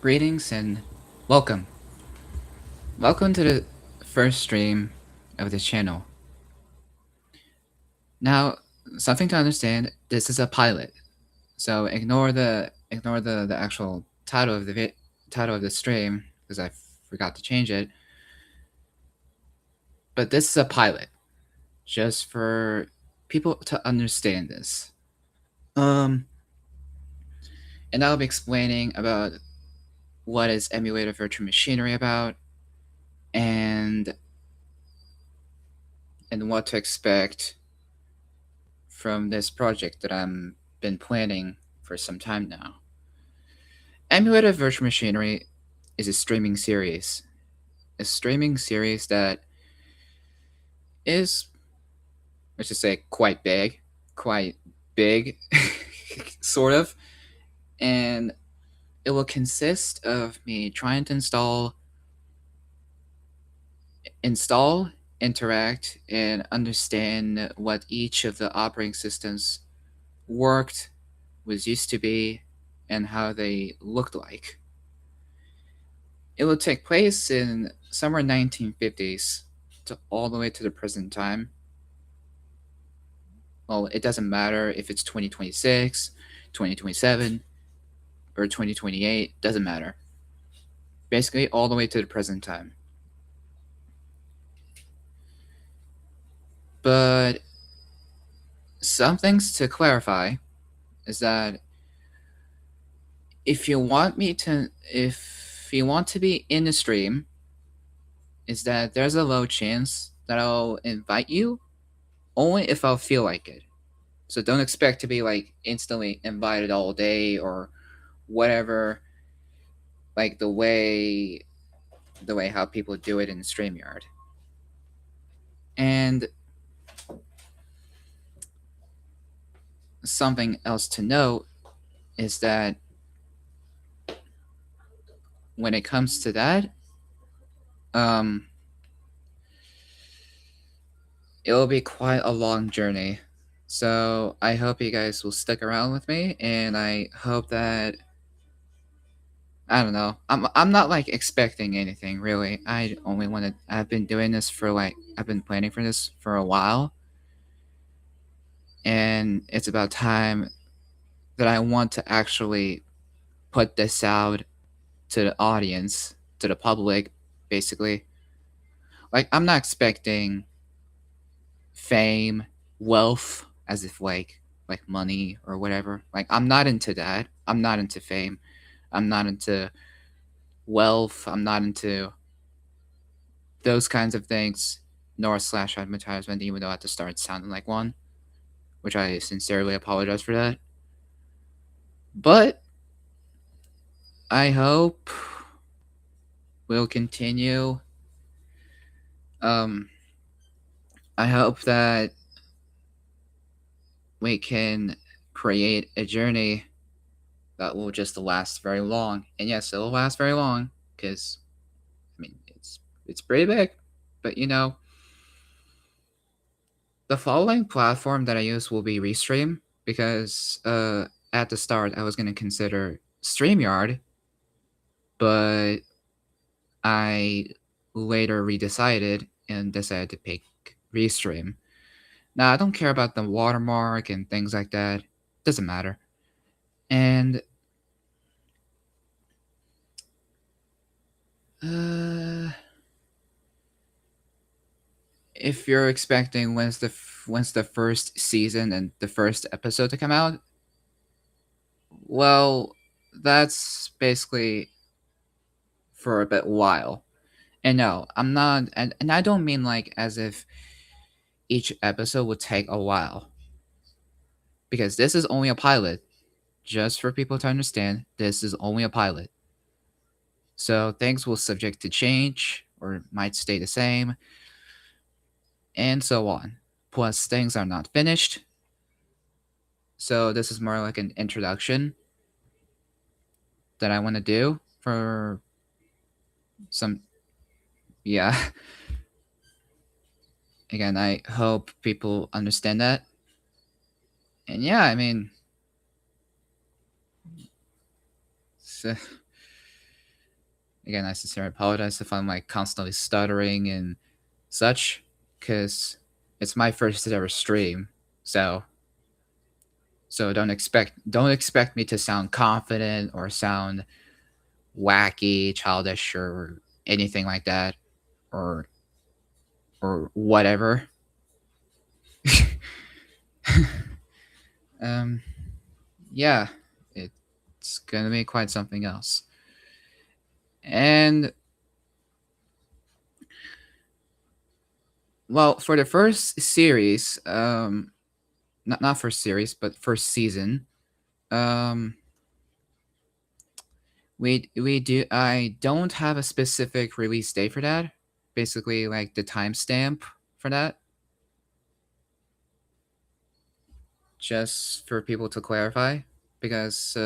Greetings and welcome. Welcome to the first stream of this channel. Now, something to understand, this is a pilot. So ignore the actual title of the stream because I forgot to change it. But this is a pilot just for people to understand this. And I'll be explaining about what is Emulative Virtualmachinary about and what to expect from this project that I'm been planning for some time now. Emulative Virtualmachinary is a streaming series. A streaming series that is, let's just say, quite big, sort of. And it will consist of me trying to install, interact, and understand what each of the operating systems worked, was used to be, and how they looked like. It will take place in somewhere 1950s to all the way to the present time. Well, it doesn't matter if it's 2026, 2027, or 2028, doesn't matter. Basically, all the way to the present time. But some things to clarify is that if you want to be in the stream, is that there's a low chance that I'll invite you only if I'll feel like it. So don't expect to be like instantly invited all day or whatever, like the way how people do it in StreamYard. And something else to note is that when it comes to that, it'll be quite a long journey. So I hope you guys will stick around with me, and I hope that I don't know. I'm not like expecting anything really. I only want to. I've been doing this for I've been planning for this for a while, and it's about time that I want to actually put this out to the audience, to the public, basically. Like I'm not expecting fame, wealth, as if like money or whatever. Like I'm not into that. I'm not into fame. I'm not into wealth. I'm not into those kinds of things, nor slash advertisement, even though I had to start sounding like one, which I sincerely apologize for that. But I hope we'll continue. I hope that we can create a journey that will just last very long. And yes, it'll last very long because, I mean, it's pretty big. But the following platform that I use will be Restream because at the start I was going to consider StreamYard, but I later redecided and decided to pick Restream. Now, I don't care about the watermark and things like that. Doesn't matter. And if you're expecting when's the first season and the first episode to come out, well, that's basically for a bit while. And no, I'm not, and I don't mean like as if each episode would take a while, because this is only a pilot. Just for people to understand, this is only a pilot. So things will subject to change or might stay the same, and so on. Plus, things are not finished. So this is more like an introduction that I want to do for some, yeah. Again, I hope people understand that. And yeah, I mean, so, Again, I sincerely apologize if I'm like constantly stuttering and such, because it's my first ever stream. So don't expect me to sound confident or sound wacky, childish, or anything like that, or whatever. um, yeah, it's gonna be quite something else. And well, for the first series, not first series, but first season, um, we do. I don't have a specific release date for that. Basically, like the timestamp for that, just for people to clarify, because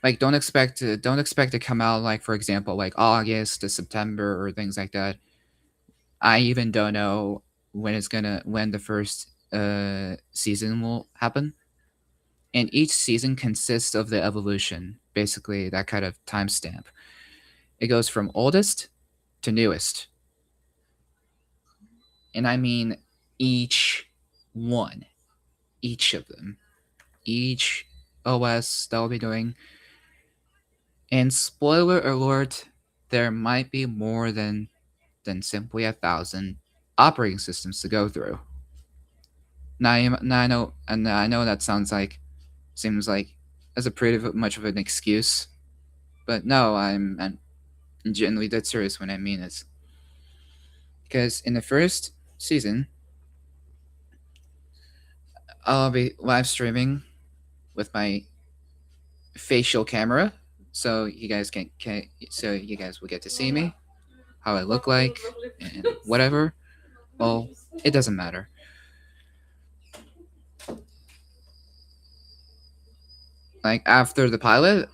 like don't expect to come out like, for example, like August to September or things like that. I even don't know when the first season will happen, and each season consists of the evolution, basically that kind of timestamp. It goes from oldest to newest, and I mean each one, each of them, each OS that we'll be doing. And spoiler alert, there might be more than simply 1,000 operating systems to go through. Now I know, and I know that seems like as a pretty much of an excuse, but no, I'm genuinely dead serious when I mean it. Because in the first season, I'll be live streaming with my facial camera, so so you guys will get to see me, how I look like, and whatever. Well, it doesn't matter. Like after the pilot,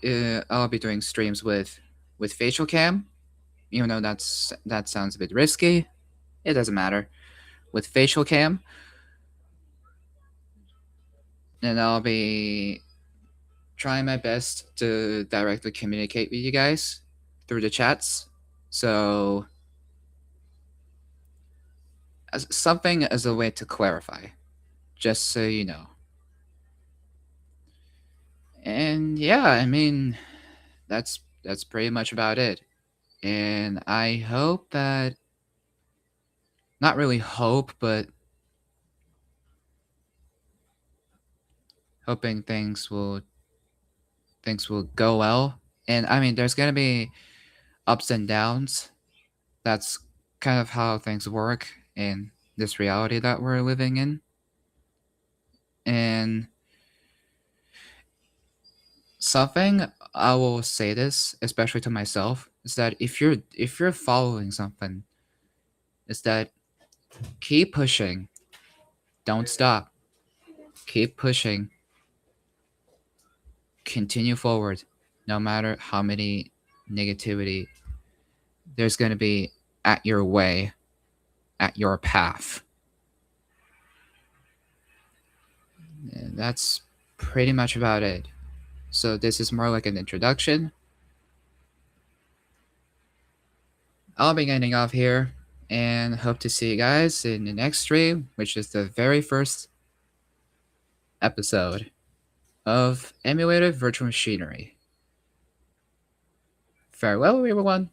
I'll be doing streams with facial cam, even though that sounds a bit risky. It doesn't matter. With facial cam, and I'll be trying my best to directly communicate with you guys through the chats. So, as something as a way to clarify, just so you know. And yeah, I mean, that's pretty much about it. And I hope that, not really hope, but hoping things will go well. And I mean, there's gonna be ups and downs. That's kind of how things work in this reality that we're living in. And something I will say this, especially to myself, is that if you're following something, is that keep pushing, don't stop, keep pushing, continue forward, no matter how many negativity there's going to be at your way, at your path. And that's pretty much about it. So this is more like an introduction. I'll be getting off here and hope to see you guys in the next stream, which is the very first episode of Emulative Virtual Machinery. Farewell, everyone.